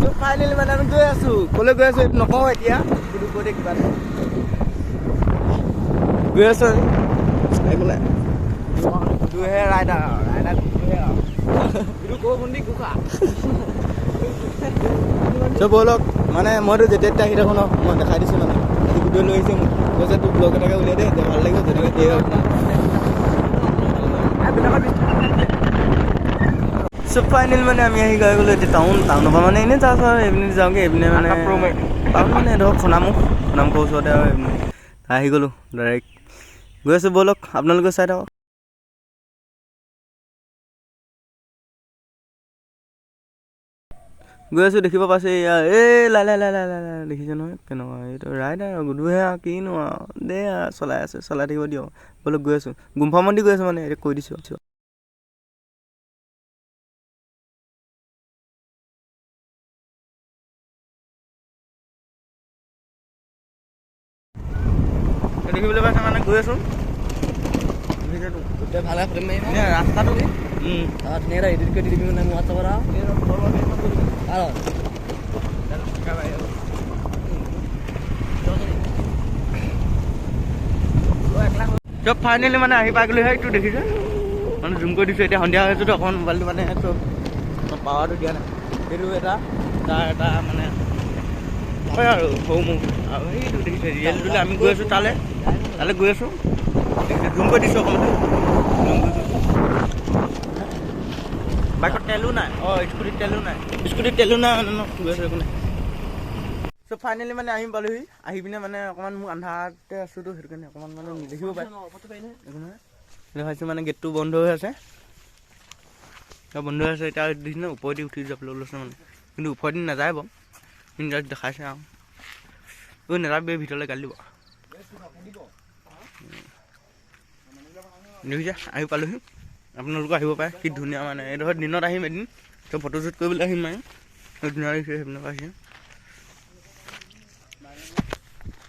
চ' finally মানে আমি গৈ আছোঁ। ক'লৈ গৈ আছোঁ এইটো নকওঁ এতিয়া, কিন্তু কৈ দে কিবা এটা গৈ আছোঁ একো নাই। গুৰুহে ৰাইডাৰ গুৰুহে আৰু এইটো কৈ শুনি গুখা চ' ব'লক। মানে মইতো যেতিয়া তেতিয়া আহি থাকোঁ ন, মই দেখাই দিছোঁ মানে আজি ভিডিঅ' লৈ আহিছে মোক, কৈছে তোৰ ব্লগ এটাকে উলিয়াই দে, ভাল লাগিব যেনেকৈ দিয়ে হওক। চ' ফাইনেল মানে আমি আহি গৈ গ'লোঁ এতিয়া টাউনৰ পৰা মানে এনেই যাওঁ আৰু এইপিনে যাওঁগৈ। এইপিনে মানে টাউন মানে ধৰক সোণামুখৰ ওচৰতে আৰু এইপিনে আহি গ'লোঁ ডাইৰেক্ট গৈ আছোঁ। ব'লক আপোনালোকে চাই থাকক। গৈ আছোঁ দেখিব পাইছে এয়া এই লাই দেখিছে নহয় কেনেকুৱা এইটো ৰাইডাৰ আৰু গুদুহে আৰু কিনো আৰু দে আৰু চলাই থাকিব দিয়ক। ব'লক গৈ আছোঁ গুম্ফা মন্দিৰ গৈ আছোঁ মানে এতিয়া কৈ দিছোঁ। দেখিবলৈ পাইছে মানে গৈ আছোঁ ভালে ফিল্ম মাৰিম ৰাস্তাটো ধুনীয়া এডিট কৰি দিবি মানে মোৰ হোৱাটছআপত আৰু চব ফাইনেলি মানে আহি পাই গ'লোঁ। সেইটো দেখিছে মানে জুম কৰি দিছোঁ। এতিয়া সন্ধিয়া হৈছেতো অকণমান মোবাইলটো মানে চব পাৱাৰটো দিয়া নাই। সেইটো এটা মানে হয় আৰু সৰু মোক আৰু সেইটো দেখিছে ৰিয়েলটোলৈ আমি গৈ আছোঁ তালৈ গৈ আছোঁ। দেখিছে জুম কৰি দিছোঁ অকণমান বাইকত তেলো নাই। স্কুটিত তেলো নাই মানে গৈ আছোঁ একো নাই। চ' ফাইনেলি মানে আহি পালোহি। আহি পিনে মানে অকণমান মোৰ আন্ধাৰতে আছোঁতো সেইটো কাৰণে অকণমান মানে দেখিব পাৰে একো নহয়। দেখাইছোঁ মানে গেটটো বন্ধ হৈ আছে এতিয়া দেখিছে ন ওপৰেদি উঠি যাবলৈ লৈছে মানে, কিন্তু ওপৰেদি নাযায় বাৰু কিন্তু দেখাইছে আৰু নাযাবি ভিতৰলৈ গালি দিব। দেখিছে আহি পালোহি। আপোনালোকো আহিব পাৰে। কি ধুনীয়া মানে এইডোখৰ দিনত আহিম এদিন ত' ফটোশ্বুট কৰিবলৈ আহিম মানে ধুনীয়া দেখিছে সেইবিলাক আহিছে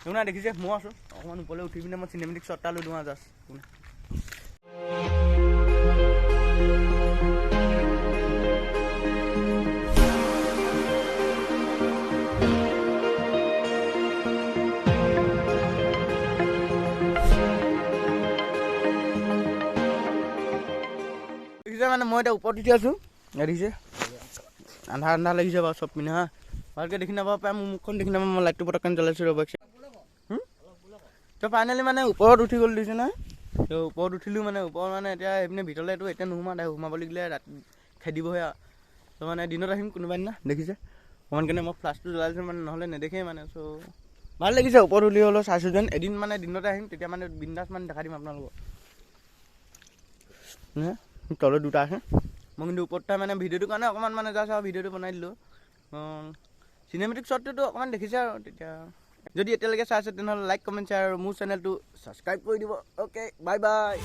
একো নাই। দেখিছে মই আছোঁ অকণমান ওপৰলৈ উঠি পিনে মই চিনেমেটিক শ্বট এটা লৈ দিওঁ আৰু জাষ্ট দেখিছে মানে মই এতিয়া ওপৰত উঠি আছোঁ। দেখিছে আন্ধাৰ লাগিছে বাৰু চব পিনে হা ভালকৈ দেখি নাপাব পাৰে। মোৰ মুখখন দেখি নাপাব। মই লাইটটো পটককৈ জ্বলাইছোঁ ৰ'ব। ত' ফাইনেলি মানে ওপৰত উঠি গ'ল দিছে নহয়। ত' ওপৰত উঠিলোঁ মানে ওপৰত মানে এতিয়া এইপিনে ভিতৰলৈতো এতিয়া সোমাবলৈ গ'লে ৰাতি খেদিবহে আৰু ত' মানে দিনত আহিম কোনোবা দিনা। দেখিছে অকণমান কেনে মই ফ্লাছটো জ্বলাইছোঁ মানে নহ'লে নেদেখেই মানে। চ' ভাল লাগিছে ওপৰত উঠি হ'লেও চাইছোঁ যেন এদিন মানে দিনতে আহিম তেতিয়া মানে বিন্দাছ মানে দেখাই দিম আপোনালোকক। তলত দুটা আছে মই কিন্তু ওপৰত মানে ভিডিঅ'টোৰ কাৰণে অকণমান মানে জাষ্ট আৰু ভিডিঅ'টো বনাই দিলোঁ। চিনেমেটিক শ্বটটোতো অকণমান দেখিছে আৰু তেতিয়া যদি এতিয়ালৈকে চাইছে তেনেহ'লে লাইক কমেণ্ট শ্বেয়াৰ আৰু মোৰ চেনেলটো ছাবস্ক্ৰাইব কৰি দিব। Okay bye bye.